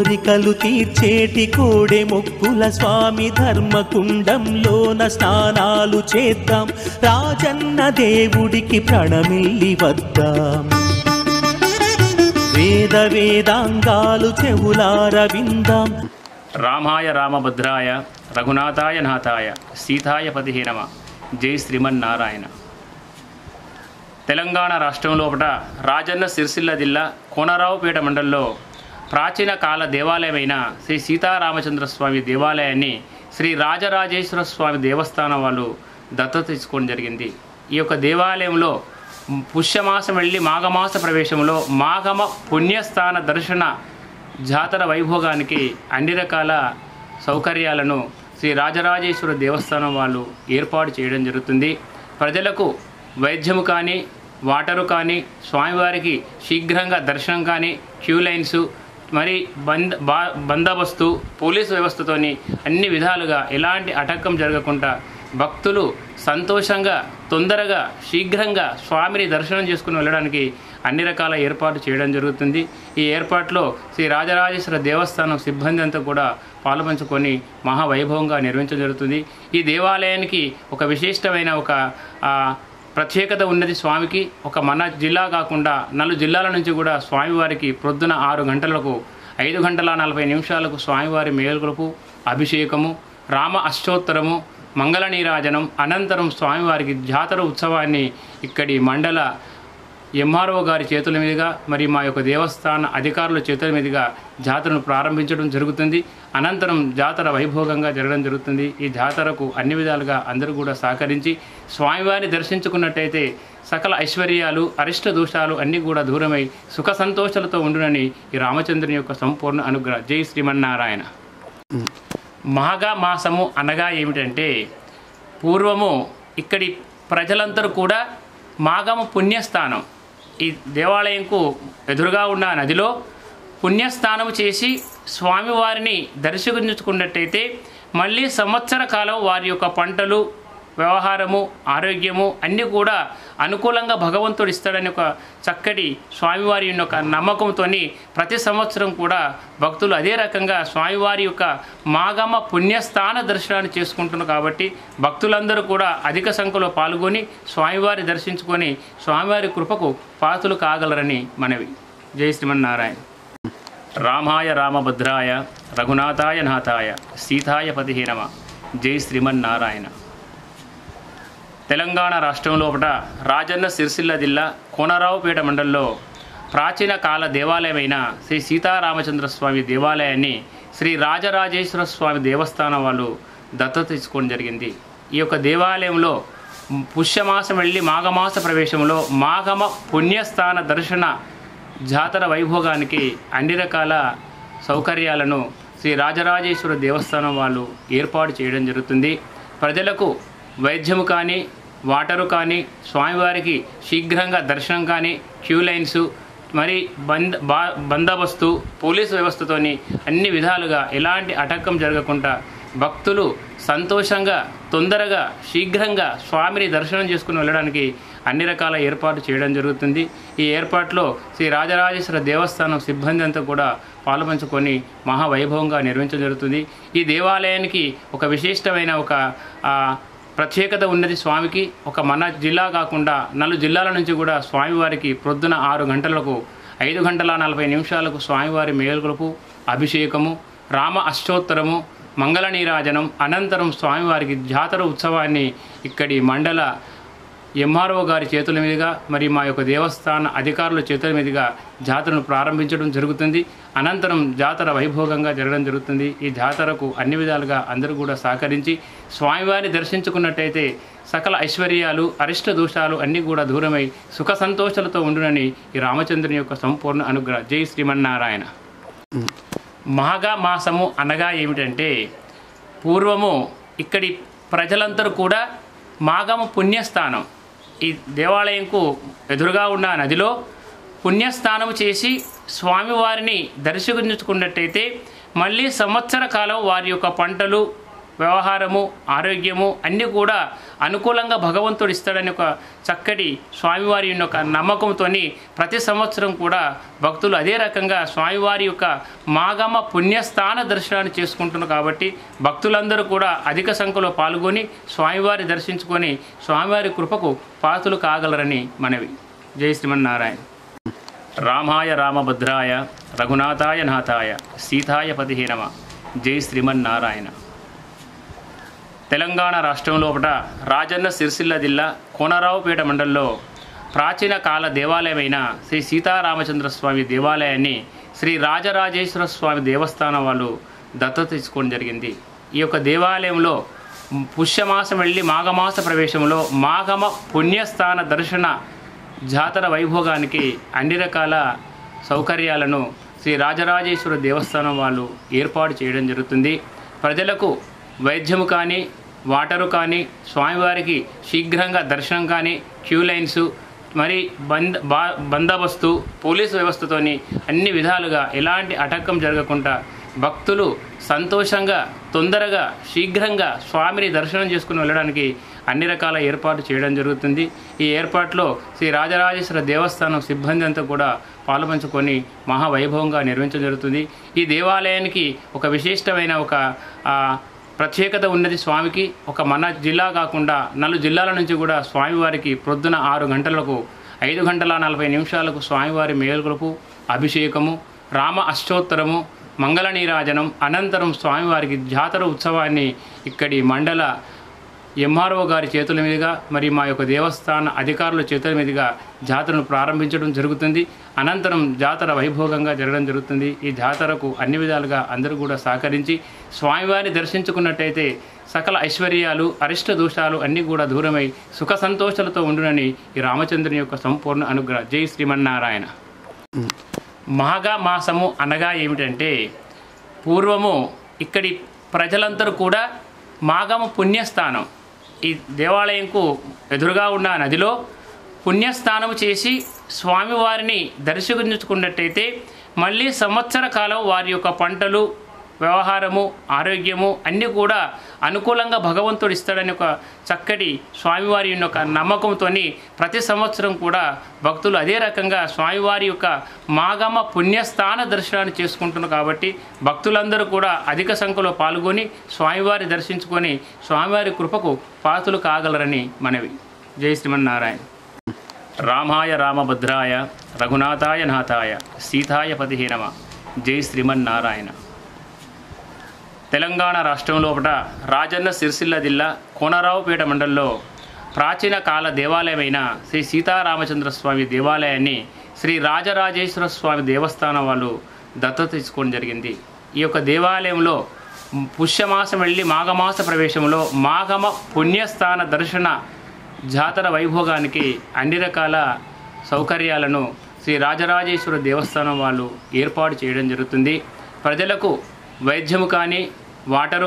కోరికలు తీర్చేటి కోడె మొక్కుల స్వామి ధర్మకుండంలోన స్నానాలు చేద్దాం, రాజన్న దేవుడికి ప్రణమిల్లి వద్దాం. వేద వేదాంగాలు చెవులార విందాం. రామాయ రామభద్రాయ రఘునాథాయ నాథాయ సీతాయ పతిహే నమః. జై శ్రీమన్నారాయణ. తెలంగాణ రాష్ట్రం లోపల రాజన్న సిరిసిల్ల జిల్లా కోనరావుపేట మండలంలో ప్రాచీన కాల దేవాలయమైన శ్రీ సీతారామచంద్ర స్వామి దేవాలయాన్ని శ్రీ రాజరాజేశ్వర స్వామి దేవస్థానం వాళ్ళు దత్తత తీసుకోవడం జరిగింది. ఈ యొక్క దేవాలయంలో పుష్యమాసం వెళ్ళి మాఘమాస ప్రవేశంలో మాఘమ పుణ్యస్థాన దర్శన జాతర వైభోగానికి అన్ని రకాల సౌకర్యాలను శ్రీ రాజరాజేశ్వర దేవస్థానం వాళ్ళు ఏర్పాటు చేయడం జరుగుతుంది. ప్రజలకు వైద్యము కానీ వాటరు కానీ స్వామివారికి శీఘ్రంగా దర్శనం కానీ క్యూ లైన్స్ మరి బందోబస్తు పోలీసు వ్యవస్థతోని అన్ని విధాలుగా ఎలాంటి అటంకం జరగకుండా భక్తులు సంతోషంగా తొందరగా శీఘ్రంగా స్వామిని దర్శనం చేసుకుని వెళ్ళడానికి అన్ని రకాల ఏర్పాటు చేయడం జరుగుతుంది. ఈ ఏర్పాట్లో శ్రీ రాజరాజేశ్వర దేవస్థానం సిబ్బంది అంతా కూడా పాలుపంచుకొని మహావైభవంగా నిర్వహించడం జరుగుతుంది. ఈ దేవాలయానికి ఒక విశిష్టమైన ఒక ప్రత్యేకత ఉన్నది. స్వామికి ఒక మన జిల్లా కాకుండా 4 జిల్లాల నుంచి కూడా స్వామివారికి ప్రొద్దున 6 గంటలకు 5 గంటల 40 నిమిషాలకు స్వామివారి మేలుకొలుపు అభిషేకము రామ అష్టోత్తరము మంగళ నీరాజనం అనంతరం స్వామివారికి జాతర ఉత్సవాన్ని ఇక్కడి మండల ఎంఆర్ఓ గారి చేతుల మీదుగా మరి మా యొక్క దేవస్థాన అధికారుల చేతుల మీదుగా జాతరను ప్రారంభించడం జరుగుతుంది. అనంతరం జాతర వైభోగంగా జరగడం జరుగుతుంది. ఈ జాతరకు అన్ని విధాలుగా అందరూ కూడా సహకరించి స్వామివారిని దర్శించుకున్నట్టయితే సకల ఐశ్వర్యాలు అరిష్ట దోషాలు అన్నీ కూడా దూరమై సుఖ సంతోషాలతో ఉండునని ఈ రామచంద్రుని యొక్క సంపూర్ణ అనుగ్రహం. జై శ్రీమన్నారాయణ. మాఘ మాసము అనగా ఏమిటంటే పూర్వము ఇక్కడి ప్రజలందరూ కూడా మాఘము పుణ్యస్థానం ఈ దేవాలయంకు ఎదురుగా ఉన్న నదిలో పుణ్యస్నానము చేసి స్వామివారిని దర్శించుకున్నట్టయితే మళ్ళీ సంవత్సర కాలం వారి యొక్క పంటలు వ్యవహారము ఆరోగ్యము అన్నీ కూడా అనుకూలంగా భగవంతుడు ఇస్తాడని ఒక చక్కటి స్వామివారి యొక్క నమ్మకంతో ప్రతి సంవత్సరం కూడా భక్తులు అదే రకంగా స్వామివారి యొక్క మాఘమ పుణ్యస్థాన దర్శనాన్ని చేసుకుంటున్నారు. కాబట్టి భక్తులందరూ కూడా అధిక సంఖ్యలో పాల్గొని స్వామివారి దర్శించుకొని స్వామివారి కృపకు పాత్రులు కాగలరని మనవి. జై శ్రీమన్నారాయణ. రామాయ రామభద్రాయ రఘునాథాయ నాథాయ సీతాయ పతిహే నమః. జై శ్రీమన్నారాయణ. తెలంగాణ రాష్ట్రం లోపల రాజన్న సిరిసిల్ల జిల్లా కోనరావుపేట మండలంలో ప్రాచీన కాల దేవాలయమైన శ్రీ సీతారామచంద్ర స్వామి దేవాలయాన్ని శ్రీ రాజరాజేశ్వర స్వామి దేవస్థానం వాళ్ళు దత్తత తీసుకోవడం జరిగింది. ఈ యొక్క దేవాలయంలో పుష్యమాసం వెళ్ళి మాఘమాస ప్రవేశంలో మాఘమ పుణ్యస్థాన దర్శన జాతర వైభోగానికి అన్ని రకాల సౌకర్యాలను శ్రీ రాజరాజేశ్వర దేవస్థానం వాళ్ళు ఏర్పాటు చేయడం జరుగుతుంది. ప్రజలకు వైద్యము కానీ వాటరు కానీ స్వామివారికి శీఘ్రంగా దర్శనం కానీ క్యూ లైన్స్ మరి బందోబస్తు పోలీసు వ్యవస్థతోని అన్ని విధాలుగా ఎలాంటి అటంకం జరగకుండా భక్తులు సంతోషంగా తొందరగా శీఘ్రంగా స్వామిని దర్శనం చేసుకుని వెళ్ళడానికి అన్ని రకాల ఏర్పాటు చేయడం జరుగుతుంది. ఈ ఏర్పాట్లో శ్రీ రాజరాజేశ్వర దేవస్థానం సిబ్బంది అంతా కూడా పాలుపంచుకొని మహావైభవంగా నిర్వహించడం జరుగుతుంది. ఈ దేవాలయానికి ఒక విశిష్టమైన ఒక ప్రత్యేకత ఉన్నది. స్వామికి ఒక మన జిల్లా కాకుండా 4 జిల్లాల నుంచి కూడా స్వామివారికి ప్రొద్దున 6 గంటలకు 5 గంటల 40 నిమిషాలకు స్వామివారి మేలుకొలుపు అభిషేకము రామ అష్టోత్తరము మంగళ నీరాజనం అనంతరం స్వామివారికి జాతర ఉత్సవాన్ని ఇక్కడి మండల ఎంఆర్ఓ గారి చేతుల మీదుగా మరి మా యొక్క దేవస్థాన అధికారుల చేతుల మీదుగా జాతరను ప్రారంభించడం జరుగుతుంది. అనంతరం జాతర వైభోగంగా జరగడం జరుగుతుంది. ఈ జాతరకు అన్ని విధాలుగా అందరూ కూడా సహకరించి స్వామివారిని దర్శించుకున్నట్టయితే సకల ఐశ్వర్యాలు అరిష్ట దోషాలు అన్నీ కూడా దూరమై సుఖ సంతోషాలతో ఉండునని ఈ రామచంద్రుని యొక్క సంపూర్ణ అనుగ్రహం. జై శ్రీమన్నారాయణ. మాఘ మాసము అనగా ఏమిటంటే పూర్వము ఇక్కడి ప్రజలందరూ కూడా మాఘము పుణ్యస్థానం ఈ దేవాలయంకు ఎదురుగా ఉన్న నదిలో పుణ్యస్నానము చేసి స్వామివారిని దర్శించుకున్నట్టయితే మళ్ళీ సంవత్సర కాలం వారి యొక్క పంటలు వ్యవహారము ఆరోగ్యము అన్నీ కూడా అనుకూలంగా భగవంతుడు ఇస్తాడని ఒక చక్కటి స్వామివారి యొక్క నమ్మకంతో ప్రతి సంవత్సరం కూడా భక్తులు అదే రకంగా స్వామివారి యొక్క మాగమ పుణ్యస్థాన దర్శనాన్ని చేసుకుంటున్నారు. కాబట్టి భక్తులందరూ కూడా అధిక సంఖ్యలో పాల్గొని స్వామివారి దర్శించుకొని స్వామివారి కృపకు పాత్రలు కాగలరని మనవి. జై శ్రీమన్నారాయణ. రామాయ రామభద్రాయ రఘునాథాయ నాథాయ సీతాయ పతిహే నమః. జై శ్రీమన్నారాయణ. తెలంగాణ రాష్ట్రం లోపల రాజన్న సిరిసిల్ల జిల్లా కోనరావుపేట మండలంలో ప్రాచీన కాల దేవాలయమైన శ్రీ సీతారామచంద్ర స్వామి దేవాలయాన్ని శ్రీ రాజరాజేశ్వర స్వామి దేవస్థానం వాళ్ళు దత్తత తీసుకోవడం జరిగింది. ఈ యొక్క దేవాలయంలో పుష్యమాసం వెళ్ళి మాఘమాస ప్రవేశంలో మాఘమ పుణ్యస్థాన దర్శన జాతర వైభోగానికి అన్ని రకాల సౌకర్యాలను శ్రీ రాజరాజేశ్వర దేవస్థానం వాళ్ళు ఏర్పాటు చేయడం జరుగుతుంది. ప్రజలకు వైద్యము కానీ వాటరు కానీ స్వామివారికి శీఘ్రంగా దర్శనం కానీ క్యూ లైన్స్ మరి బందోబస్తు పోలీసు వ్యవస్థతోని అన్ని విధాలుగా ఎలాంటి ఆటంకం జరగకుండా భక్తులు సంతోషంగా తొందరగా శీఘ్రంగా స్వామిని దర్శనం చేసుకుని వెళ్ళడానికి అన్ని రకాల ఏర్పాటు చేయడం జరుగుతుంది. ఈ ఏర్పాట్లో శ్రీ రాజరాజేశ్వర దేవస్థానం సిబ్బంది అంతా కూడా పాలుపంచుకొని మహావైభవంగా నిర్వహించడం జరుగుతుంది. ఈ దేవాలయానికి ఒక విశిష్టమైన ఒక ప్రత్యేకత ఉన్నది. స్వామికి ఒక మన జిల్లా కాకుండా 4 జిల్లాల నుంచి కూడా స్వామివారికి ప్రొద్దున 6 గంటలకు 5 గంటల 40 నిమిషాలకు స్వామివారి మేలుకొలుపు అభిషేకము రామ అష్టోత్తరము మంగళ నీరాజనం అనంతరం స్వామివారికి జాతర ఉత్సవాన్ని ఇక్కడి మండల ఎంఆర్ఓ గారి చేతుల మీదుగా మరి మా యొక్క దేవస్థాన అధికారుల చేతుల మీదుగా జాతరను ప్రారంభించడం జరుగుతుంది. అనంతరం జాతర వైభోగంగా జరగడం జరుగుతుంది. ఈ జాతరకు అన్ని విధాలుగా అందరూ కూడా సహకరించి స్వామివారిని దర్శించుకున్నట్టయితే సకల ఐశ్వర్యాలు అరిష్ట దోషాలు అన్నీ కూడా దూరమై సుఖ సంతోషాలతో ఉండునని ఈ రామచంద్రుని యొక్క సంపూర్ణ అనుగ్రహం. జై శ్రీమన్నారాయణ. మాఘ మాసము అనగా ఏమిటంటే పూర్వము ఇక్కడి ప్రజలందరూ కూడా మాఘము పుణ్యస్థానం ఈ దేవాలయంకు ఎదురుగా ఉన్న నదిలో పుణ్యస్నానం చేసి స్వామివారిని దర్శించుకున్నట్టయితే మళ్ళీ సంవత్సర కాలం వారి యొక్క పంటలు వ్యవహారము ఆరోగ్యము అన్నీ కూడా అనుకూలంగా భగవంతుడు ఇస్తాడని ఒక చక్కటి స్వామివారి యొక్క నమ్మకంతో ప్రతి సంవత్సరం కూడా భక్తులు అదే రకంగా స్వామివారి యొక్క మాగమ పుణ్యస్థాన దర్శనాన్ని చేసుకుంటున్నారు. కాబట్టి భక్తులందరూ కూడా అధిక సంఖ్యలో పాల్గొని స్వామివారి దర్శించుకొని స్వామివారి కృపకు పాత్రలు కాగలరని మనవి. జై శ్రీమన్నారాయణ. రామాయ రామభద్రాయ రఘునాథాయ నాథాయ సీతాయ పతిహే నమః. జై శ్రీమన్నారాయణ. తెలంగాణ రాష్ట్రం లోపల రాజన్న సిరిసిల్ల జిల్లా కోనరావుపేట మండలంలో ప్రాచీన కాల దేవాలయమైన శ్రీ సీతారామచంద్ర స్వామి దేవాలయాన్ని శ్రీ రాజరాజేశ్వర స్వామి దేవస్థానం వాళ్ళు దత్తత తీసుకోవడం జరిగింది. ఈ యొక్క దేవాలయంలో పుష్యమాసం వెళ్ళి మాఘమాస ప్రవేశంలో మాఘమ పుణ్యస్థాన దర్శన జాతర వైభోగానికి అన్ని రకాల సౌకర్యాలను శ్రీ రాజరాజేశ్వర దేవస్థానం వాళ్ళు ఏర్పాటు చేయడం జరుగుతుంది. ప్రజలకు వైద్యము కానీ వాటరు